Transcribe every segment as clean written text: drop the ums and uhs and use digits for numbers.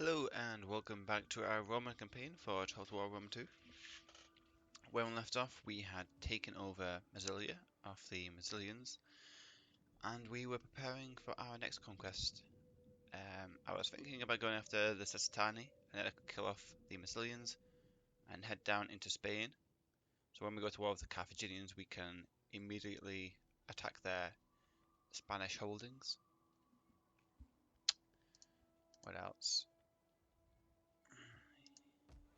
Hello and welcome back to our Roman campaign for Total War Rome 2. When we left off, we had taken over Massilia off the Massilians, and we were preparing for our next conquest. I was thinking about going after the Sasitani, and then I could kill off the Massilians and head down into Spain. So when we go to war with the Carthaginians, we can immediately attack their Spanish holdings. What else?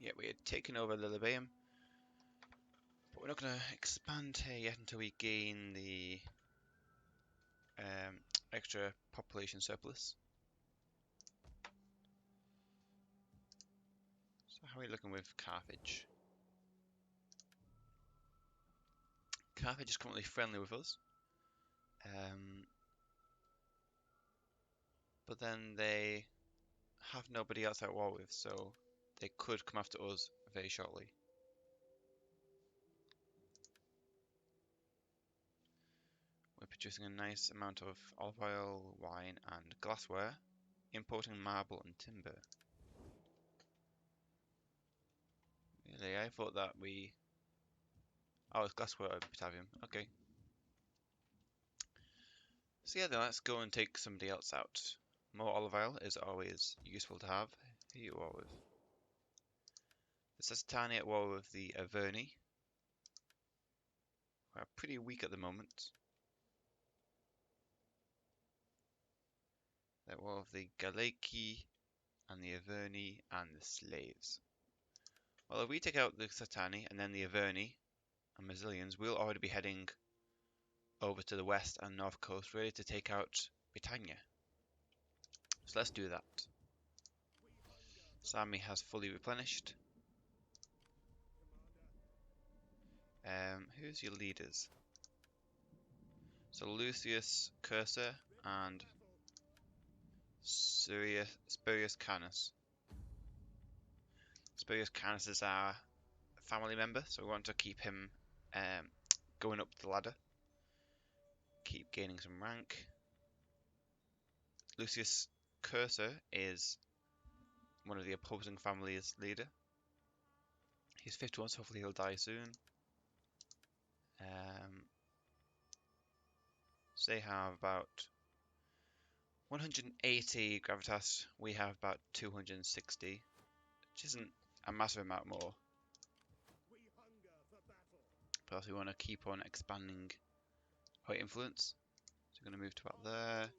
Yeah, we had taken over Lilibaeum, but we're not going to expand here yet until we gain the extra population surplus. So how are we looking with Carthage? Carthage is currently friendly with us, but then they have nobody else at war with, so they could come after us very shortly. We're producing a nice amount of olive oil, wine and glassware, importing marble and timber. Really, I thought that we... Oh, it's glassware over Batavium, okay. So yeah, then let's go and take somebody else out. More olive oil is always useful to have. Who you are with? The Sasitani at war with the Averni. We're pretty weak at the moment. At war with the Galeci and the Averni and the slaves. Well, if we take out the Sasitani and then the Averni and Massilians, we'll already be heading over to the west and north coast, ready to take out Britannia. So let's do that. This army has fully replenished. Who's your leaders? So Lucius Cursor and Spurius Canus. Spurius Canus is our family member, so we want to keep him going up the ladder. Keep gaining some rank. Lucius Cursor is one of the opposing family's leader. He's 51, so hopefully he'll die soon. So they have about 180 gravitas. We have about 260, which isn't a massive amount more. But also we want to keep on expanding our influence. So we're going to move to about there.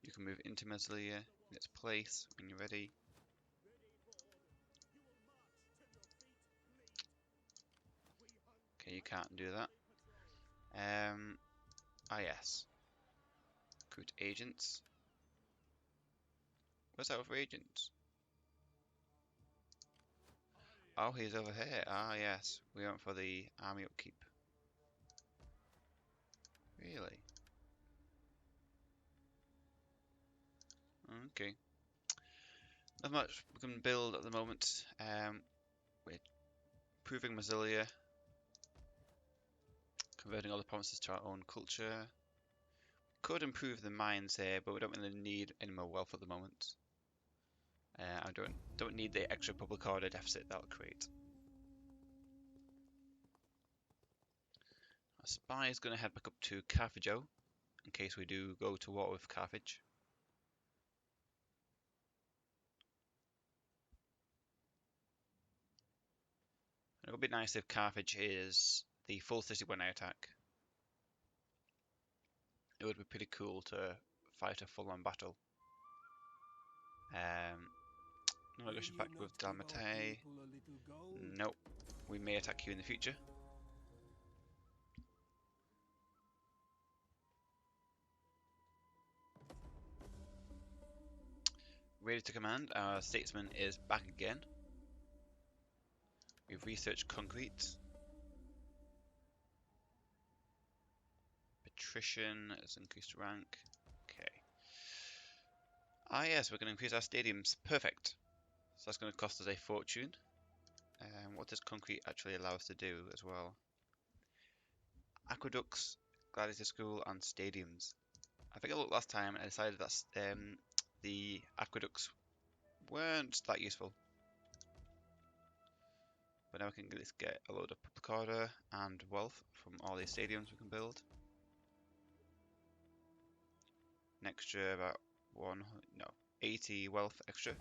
You can move into Massilia in its place when you're ready. Okay, you can't do that. Yes. Recruit agents. Where's our other agents? Oh, he's over here. Ah, yes. We went for the army upkeep. Really? Okay. Not much we can build at the moment. We're improving Massilia. Converting all the provinces to our own culture. Could improve the mines here, but we don't really need any more wealth at the moment. I don't need the extra public order deficit that'll create. Our spy is going to head back up to Carthage in case we do go to war with Carthage. It would be nice if Carthage is the full city when I attack. It would be pretty cool to fight a full-on battle. No aggression pact with Dalmatei. Nope. We may attack you in the future. Ready to command. Our statesman is back again. We've researched concrete. Patrician has increased rank. Okay. Ah yes, we're going to increase our stadiums. Perfect. So that's going to cost us a fortune. What does concrete actually allow us to do as well? Aqueducts, gladiator school and stadiums. I think I looked last time and I decided that the aqueducts weren't that useful. But now we can at least get a load of public order and wealth from all these stadiums we can build. An extra about 80 wealth extra.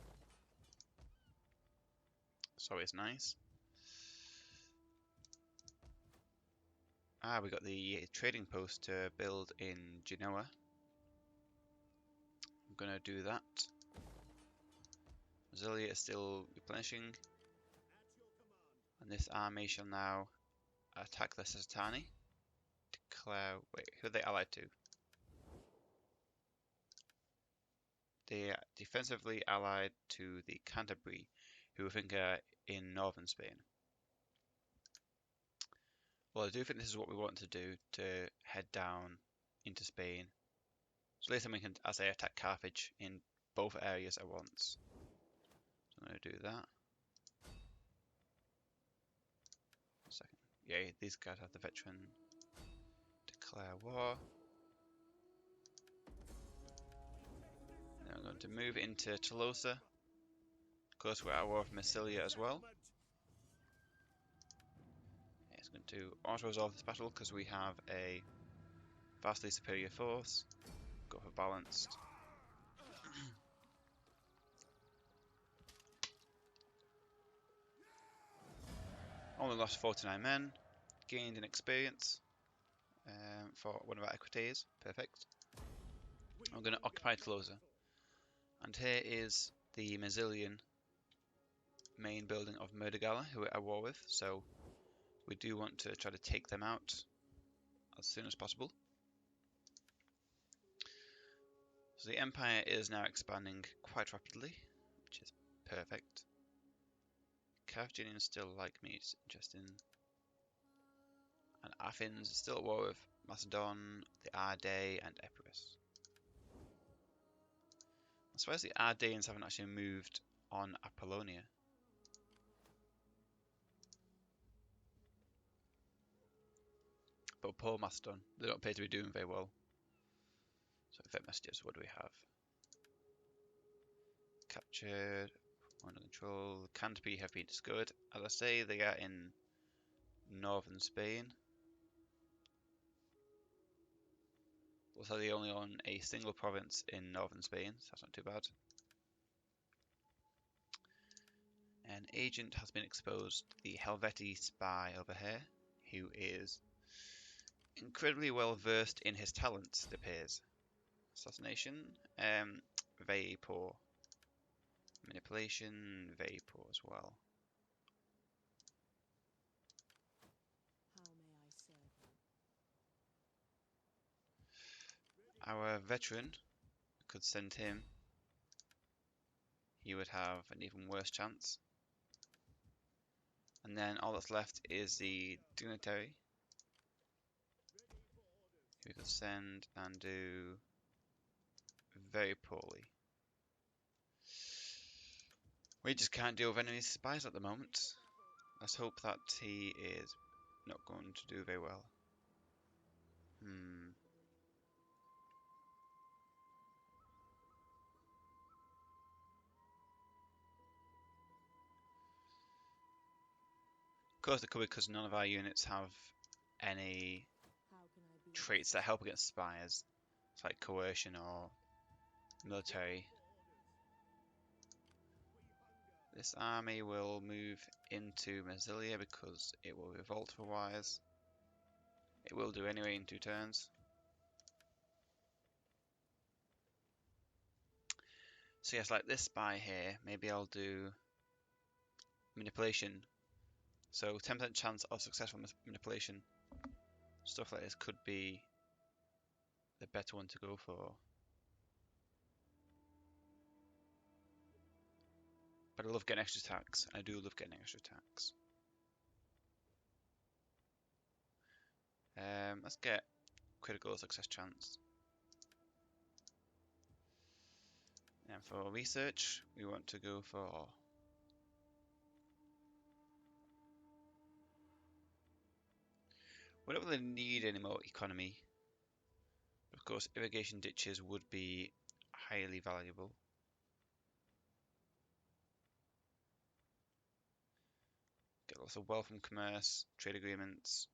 So it's nice. We got the trading post to build in Genoa. I'm gonna do that. Zealot is still replenishing. And this army shall now attack the Sasatani. Declare. Wait, who are they allied to? They are defensively allied to the Canterbury, who I think are in northern Spain. Well, I do think this is what we want to do, to head down into Spain. So later we can, as they attack Carthage in both areas at once. So I'm going to do that. 1 second. Yeah, these guys have the veteran. Declare war. Then I'm going to move into Tolosa. Of course, we're at war with Massilia as well. Yeah, it's going to auto-resolve this battle because we have a vastly superior force. Go for balanced. Only lost 49 men. Gained an experience for one of our equites. Perfect. I'm going to occupy Tolosa. And here is the Massilian main building of Murdergala, who we're at war with. So we do want to try to take them out as soon as possible. So the empire is now expanding quite rapidly, which is perfect. Carthaginians still like me, it's interesting. And Athens is still at war with Macedon, the Ardae, and Epirus. I suppose the Ardaeans haven't actually moved on Apollonia. But poor Macedon, they don't appear to be doing very well. So effect messages, what do we have? Captured, under control. Canterbury have been discovered. As I say, they are in northern Spain. Also, they only own a single province in northern Spain, so that's not too bad. An agent has been exposed, the Helvetii spy over here, who is incredibly well versed in his talents, it appears. Assassination, very poor. Manipulation, very poor as well. Our veteran, could send him. He would have an even worse chance. And then all that's left is the dignitary. We could send and do very poorly. We just can't deal with enemy spies at the moment. Let's hope that he is not going to do very well. Of course it could be because none of our units have any traits that help against spies. It's like coercion or military. This army will move into Massilia because it will revolt otherwise. It will do anyway in 2 turns. So yes, like this spy here, maybe I'll do manipulation. So 10% chance of successful manipulation. Stuff like this could be the better one to go for. But I love getting extra attacks. I do love getting extra attacks. Let's get critical success chance. And for research, we want to go for we don't really need any more economy. Of course, irrigation ditches would be highly valuable. got lots of wealth and commerce, trade agreements,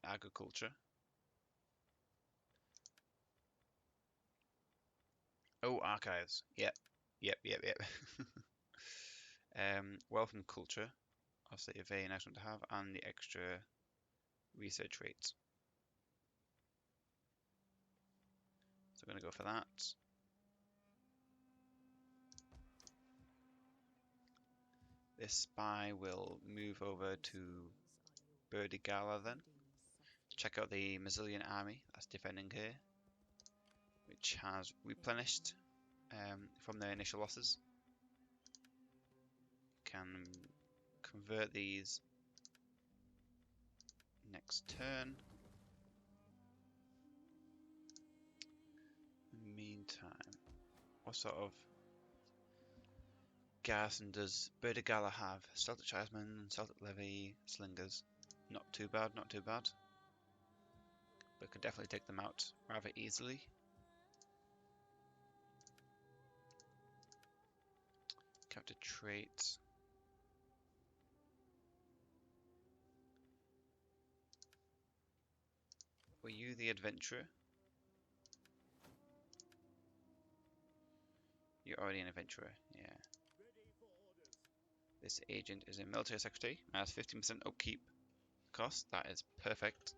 agriculture. Oh, archives. Yep. Wealth and culture, obviously a very nice one to have, and the extra research rates. So we're going to go for that. This spy will move over to Burdigala then. Check out the Mazzilian army that's defending here, which has replenished from their initial losses. Can convert these next turn. In the meantime, what sort of garrison does Burdigala have? Celtic Tribesmen, Celtic Levy, Slingers. Not too bad, not too bad. But could definitely take them out rather easily. Capture traits. Were you the adventurer? You're already an adventurer, yeah. This agent is a military secretary, has 15% upkeep cost, that is perfect.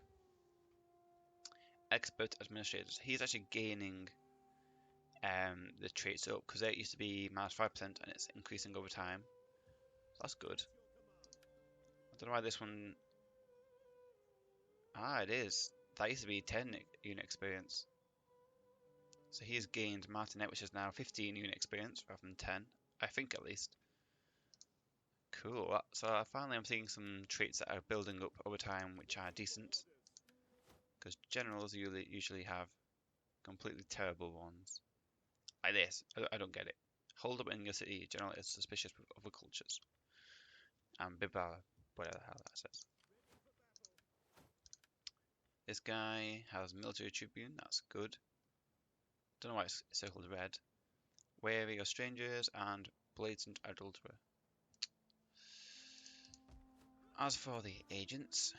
Expert administrators, he's actually gaining the traits up, because it used to be -5% and it's increasing over time. So that's good. I don't know why this one... Ah, it is. That used to be 10 unit experience. So he's gained Martinet, which is now 15 unit experience rather than 10, I think at least. Cool. So finally I'm seeing some traits that are building up over time which are decent. Because generals usually have completely terrible ones. Like this. I don't get it. Hold up in your city. General is suspicious with other cultures. And Bibara, whatever the hell that says. This guy has military tribune. That's good. Don't know why it's circled red. Wary of strangers and blatant adulterer. As for the agents,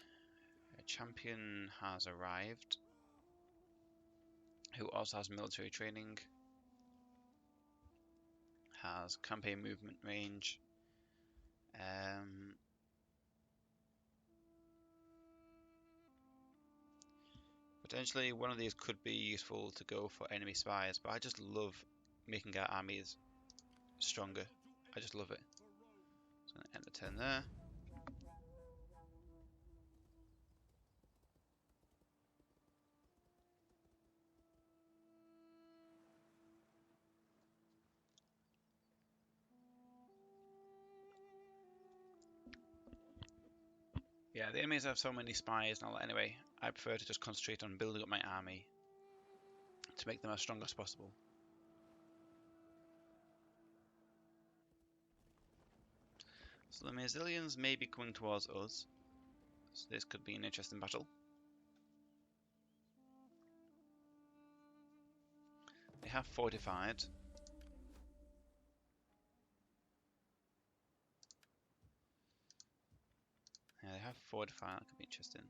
a champion has arrived, who also has military training, has campaign movement range, potentially one of these could be useful to go for enemy spies, but I just love making our armies stronger. I just love it. So I'm going to end the turn there. Yeah, the enemies have so many spies and all that anyway. I prefer to just concentrate on building up my army to make them as strong as possible. So the Mazzilians may be coming towards us, so this could be an interesting battle. They have fortified. Yeah, they have fortified, that could be interesting.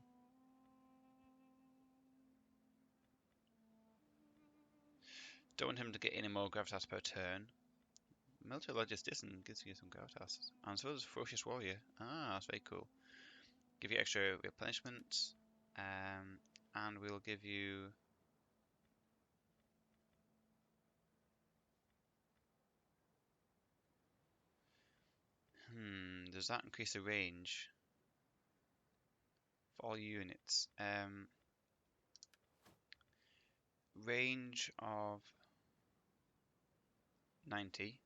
Don't want him to get any more gravitas per turn. Military Logistician gives you some gravitas. And so does Ferocious Warrior. Ah, that's very cool. Give you extra replenishment. And we'll give you... does that increase the range? For all units. Range of 90.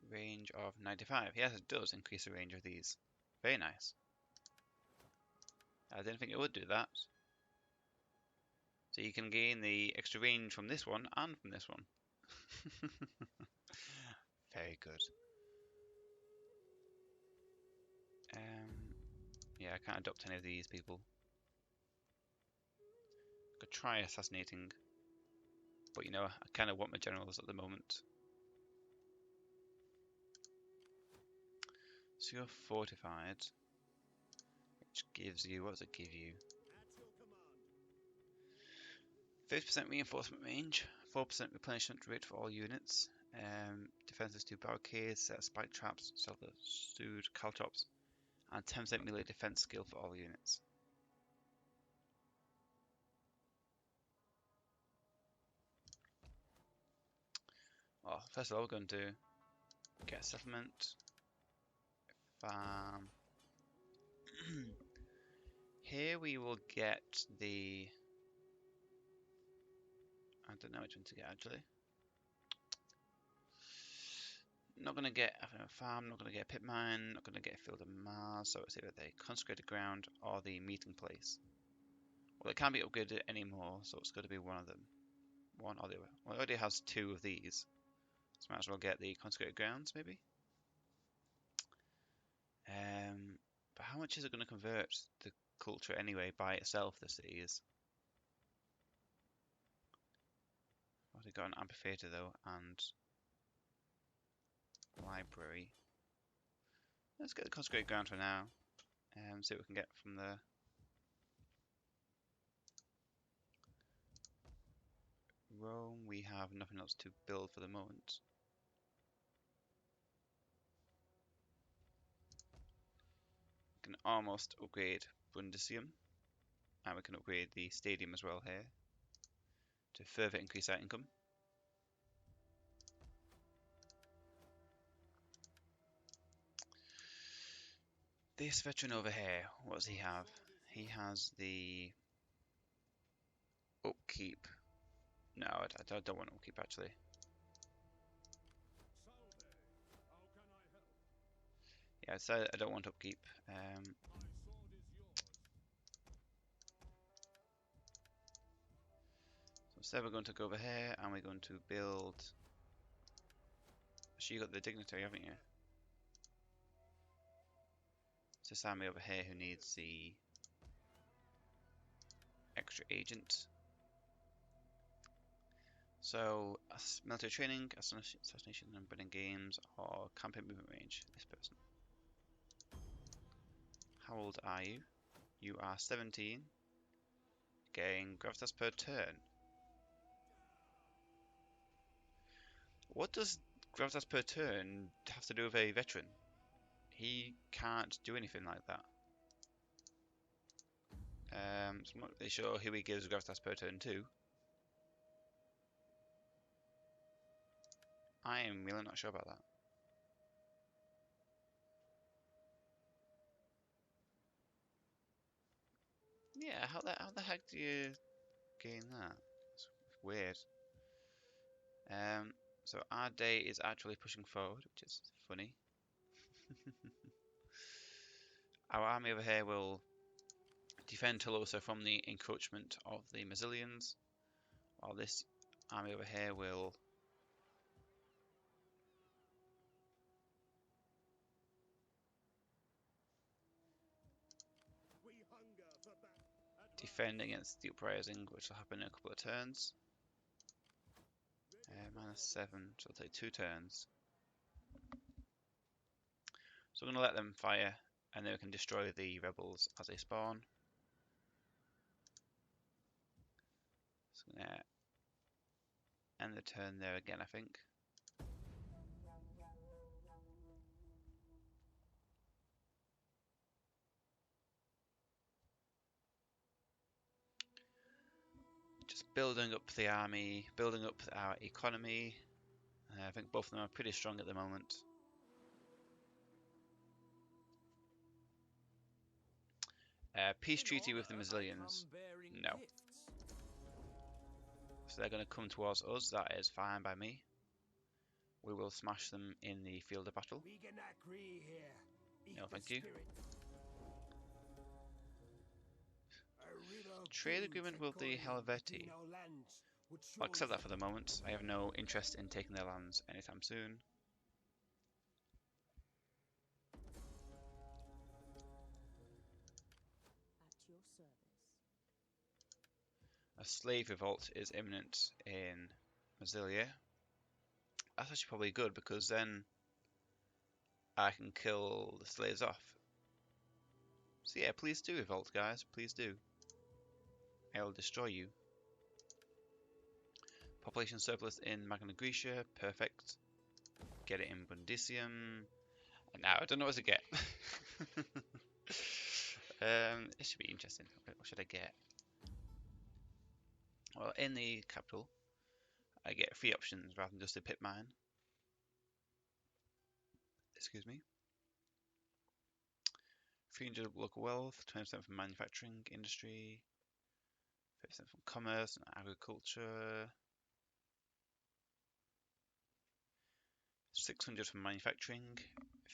Range of 95. Yes, it does increase the range of these. Very nice. I didn't think it would do that. So you can gain the extra range from this one and from this one. Very good. Yeah, I can't adopt any of these people. Could try assassinating, but you know, I kind of want my generals at the moment. So you're fortified, which gives you, what does it give you? 50% reinforcement range, 4% replenishment rate for all units, defenses to barricades, set spike traps, silver stewed caltrops, and 10% melee defense skill for all units. Well, first of all, we're going to get a settlement, farm. Here we will get the, I don't know which one to get actually. Not going to get a farm, not going to get a pit mine, not going to get a field of Mars, so it's either the consecrated ground or the meeting place. Well, it can't be upgraded anymore, so it's got to be one of them. One or the other. Well, it already has two of these, so might as well get the consecrated grounds, maybe? But how much is it going to convert the culture anyway by itself, the city is? I've already got an amphitheater though, and library. Let's get the consecrated ground for now, and see what we can get from there. Rome, we have nothing else to build for the moment. We can almost upgrade Brundisium, and we can upgrade the stadium as well here to further increase our income. This veteran over here, what does he have? He has the upkeep. No, I don't want upkeep actually. Yeah, so I don't want upkeep. So instead we're going to go over here and we're going to build. Actually, you got the dignitary, haven't you? It's this army over here who needs the extra agent. So, military training, assassination and burning games, or campaign movement range. This person. How old are you? You are 17. Getting gravitas per turn. What does gravitas per turn have to do with a veteran? He can't do anything like that. So I'm not really sure who he gives gravitas per turn to. I am really not sure about that. Yeah, how the heck do you gain that? It's weird. So our day is actually pushing forward, which is funny. Our army over here will defend Tolosa from the encroachment of the Massilians, while this army over here will defend against the uprising, which will happen in a couple of turns. -7, so it'll take 2 turns. So we're going to let them fire, and then we can destroy the rebels as they spawn. So I'm going to end the turn there again, I think. Just building up the army, building up our economy. I think both of them are pretty strong at the moment. Peace treaty with the Massilians. No. So they're going to come towards us. That is fine by me. We will smash them in the field of battle. No, thank you. Trade agreement with the Helvetii. I'll accept that for the moment. I have no interest in taking their lands anytime soon. A slave revolt is imminent in Massilia. That's actually probably good because then I can kill the slaves off. So yeah, please do revolt, guys. Please do. I will destroy you. Population surplus in Magna Graecia. Perfect. Get it in Bundisium. And now I don't know what to get. It should be interesting. What should I get? Well, in the capital, I get 3 options rather than just a pit mine. Excuse me. 300 local wealth, 20% from manufacturing industry, 50% from commerce and agriculture, 600 from manufacturing,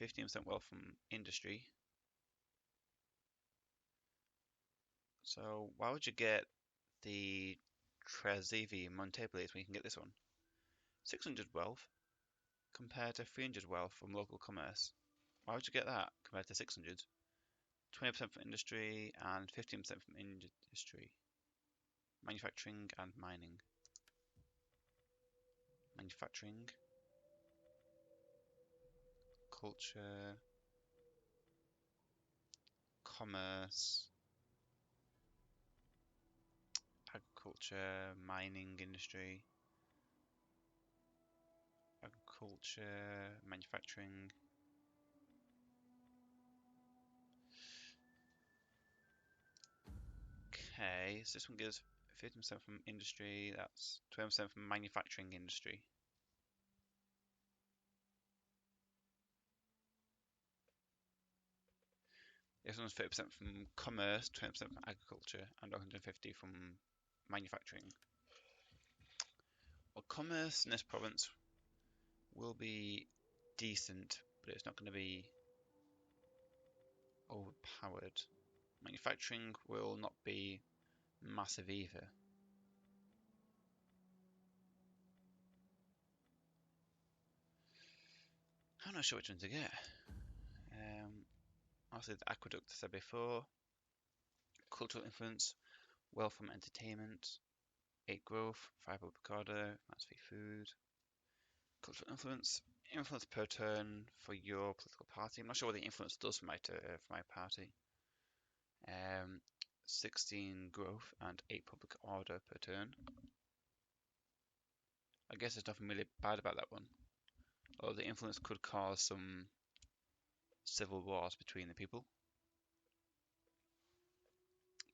15% wealth from industry. So why would you get the Trezevi Monteplace when you can get this one? 600 wealth compared to 300 wealth from local commerce. Why would you get that compared to 600? 20% from industry and 15% from industry. Manufacturing and mining. Manufacturing. Culture. Commerce. Agriculture. Mining industry. Agriculture. Manufacturing. Okay, so this one gives 15% from industry, that's 20% from manufacturing industry. This one's 30% from commerce, 20% from agriculture, and 150 from manufacturing. Well, commerce in this province will be decent, but it's not going to be overpowered. Manufacturing will not be massive either. I'm not sure which one to get. Also, the aqueduct I said before. Cultural influence, wealth from entertainment, 8 growth, 5 avocado, that's 3 food. Cultural influence, influence per turn for your political party. I'm not sure what the influence does for my party. 16 growth and 8 public order per turn. I guess there's nothing really bad about that one. Although the influence could cause some civil wars between the people.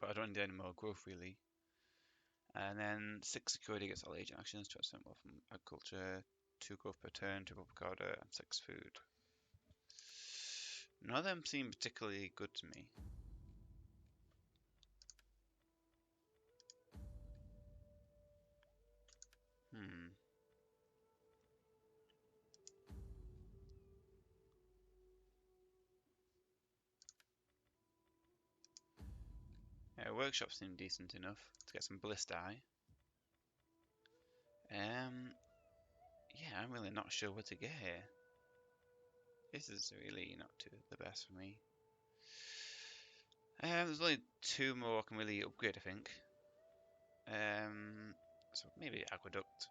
But I don't need any more growth really. And then 6 security gets all agent actions, 20% more from agriculture, 2 growth per turn, 2 public order, and 6 food. None of them seem particularly good to me. Yeah, workshops seem decent enough to get some ballistae. Yeah, I'm really not sure what to get here. This is really not the best for me. There's only 2 more I can really upgrade, I think. So maybe aqueduct.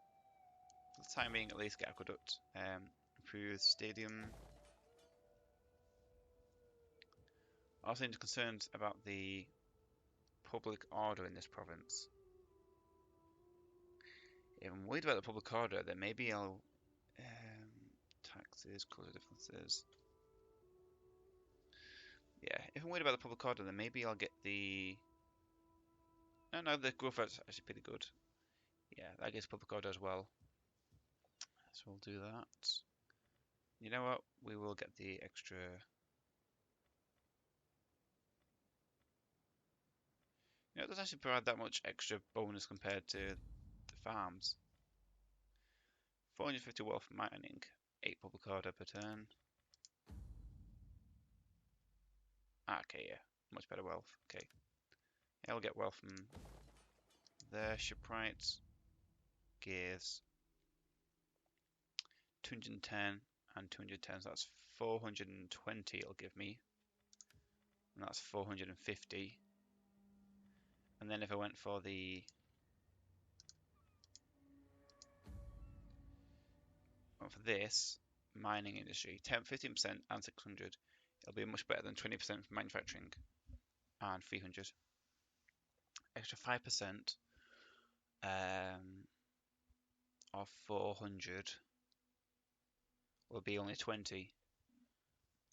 For the time being, at least get aqueduct. Improve stadium. Also, concerned about the public order in this province. If I'm worried about the public order, then maybe I'll taxes, colour differences. Yeah, if I'm worried about the public order, then maybe I'll get the. No, the growth rate's actually pretty good. Yeah, that gets public order as well. So we'll do that. You know what? We will get the extra. You know, it doesn't actually provide that much extra bonus compared to the farms. 450 wealth from mining, 8 public order per turn. Okay, yeah, much better wealth. Okay, yeah, I'll get wealth from there. Shipwrights, gears, 210 and 210. So that's 420. It'll give me, and that's 450. And then if I went for the this, mining industry. 15% and 600. It'll be much better than 20% for manufacturing and 300. Extra 5% of 400 will be only 20.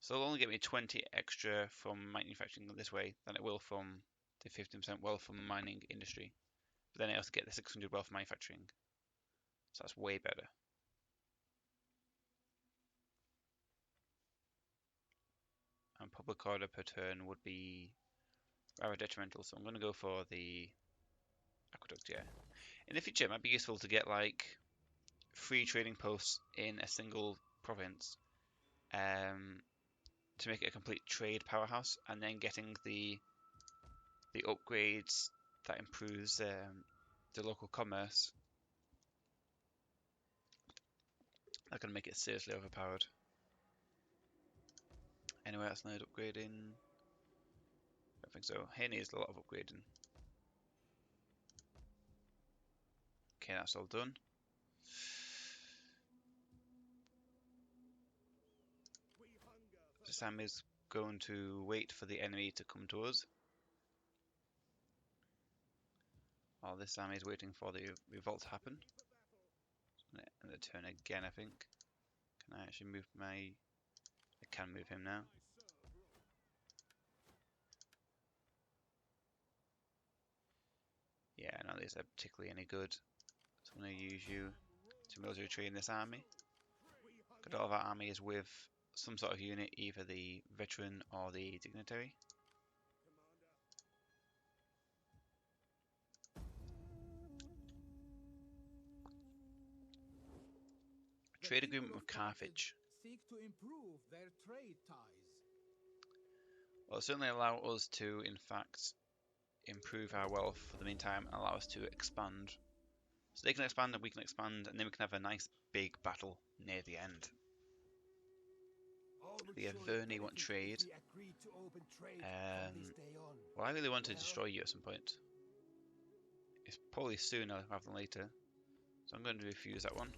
So it'll only get me 20 extra from manufacturing this way than it will from the 15% wealth from mining industry. But then I also get the 600 wealth from manufacturing. So that's way better. And public order per turn would be rather detrimental, so I'm going to go for the aqueduct, yeah. In the future, it might be useful to get like 3 trading posts in a single province to make it a complete trade powerhouse, and then getting the upgrades that improves the local commerce. They're going to make it seriously overpowered. Anyway, that's not upgrading. I don't think so. Here needs a lot of upgrading. Okay, that's all done. Sam is going to wait for the enemy to come to us. While this army is waiting for the revolt to happen. And the turn again, I think. Can I actually move my... I can move him now. Yeah, none of these are particularly any good. So I'm going to use you to military train this army. Got all of our army is with some sort of unit, either the veteran or the dignitary. Trade agreement with Carthage. Seek to improve their trade ties. Well, it'll certainly allow us to, in fact, improve our wealth for the meantime and allow us to expand. So they can expand and we can expand, and then we can have a nice big battle near the end. The Averni want trade. Well, I really want to destroy you at some point. It's probably sooner rather than later. So I'm going to refuse that one.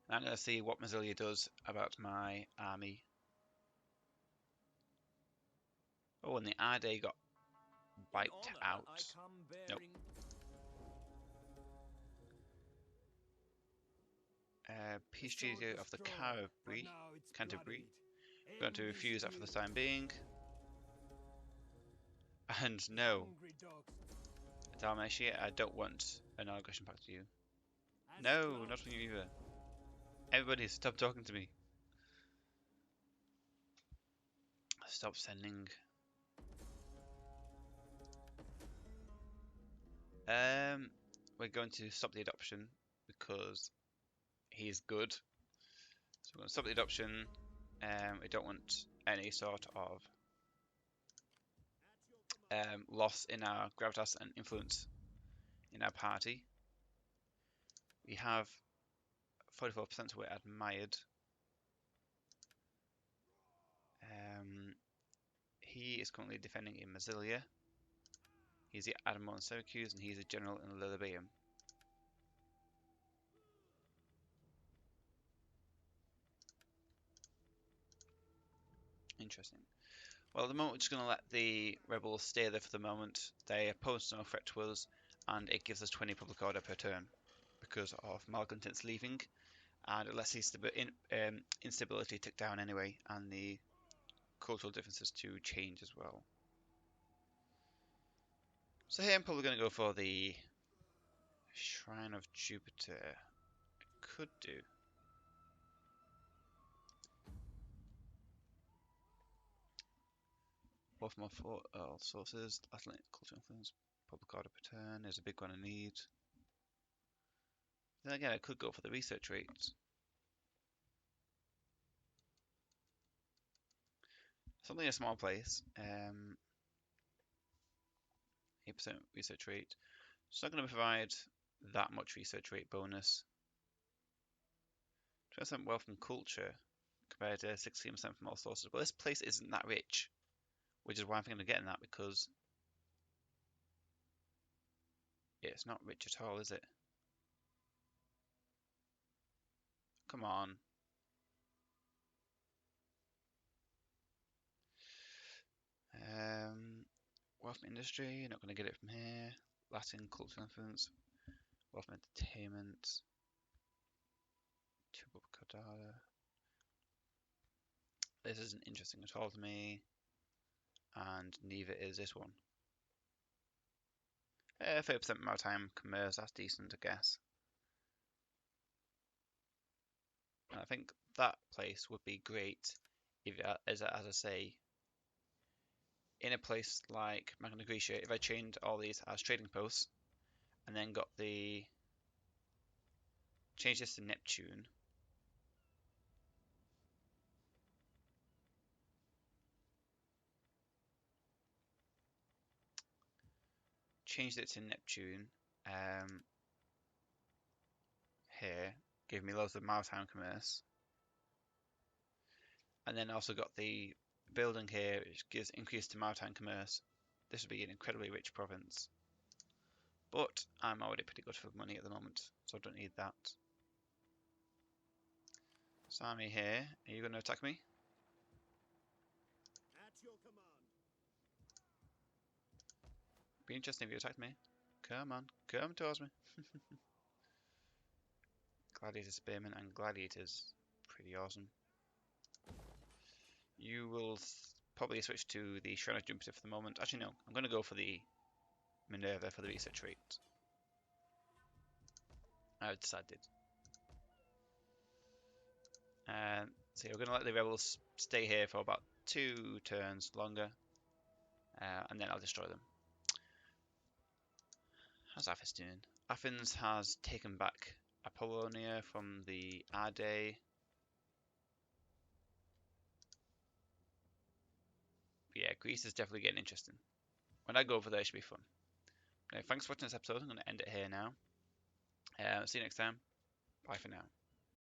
And I'm going to see what Massilia does about my army. Oh, and the Ade got wiped out. Nope. Peace treaty of the Canterbury. I'm going to refuse that for the time being. And no. Dalmatia, I don't want a non-aggression pact to you. No, not from you either. Everybody, stop talking to me. Stop sending. We're going to stop the adoption because he's good. So we're going to stop the adoption. We don't want any sort of loss in our gravitas and influence in our party. We have 44% we're admired. He is currently defending in Massilia. He's the Admiral in Syracuse and he's a General in Lilybæum. Interesting. Well, at the moment we're just going to let the rebels stay there for the moment. They pose no threat to us and it gives us 20 public order per turn because of malcontents leaving, and it lets the instability tick down anyway and the cultural differences to change as well. So here I'm probably going to go for the Shrine of Jupiter. I could do. Both more for all sources, Atlantic cultural influence, public order per turn is a big one I need. Then again, I could go for the research rates. Something a small place. 8% research rate. It's not going to provide that much research rate bonus. 20% wealth and culture compared to 16% from all sources. But this place isn't that rich, which is why I'm thinking of getting that, because Yeah, it's not rich at all, is it? Come on. Wealth from industry, not going to get it from here. Latin cultural influence. Wealth from entertainment. Chupacabra. This isn't interesting at all to me, and neither is this one. 30% maritime commerce, that's decent, I guess. And I think that place would be great if, as I say, in a place like Magna Graecia, if I chained all these as trading posts and then got the change this to Neptune. Changed it to Neptune. Here, give me loads of maritime commerce, and then also got the building here, which gives increase to maritime commerce. This would be an incredibly rich province, but I'm already pretty good for money at the moment, so I don't need that. So army here, are you going to attack me? At your command. Be interesting if you attacked me. Come on, come towards me. Gladiator spearmen and gladiators, pretty awesome. You will probably switch to the Shrine of Jupiter for the moment. Actually, no, I'm going to go for the Minerva for the research trait. I've decided. So we're going to let the rebels stay here for about 2 turns longer, and then I'll destroy them. How's Athens doing? Athens has taken back Apollonia from the Ade. But yeah, Greece is definitely getting interesting. When I go over there, it should be fun. Anyway, thanks for watching this episode. I'm going to end it here now. See you next time. Bye for now.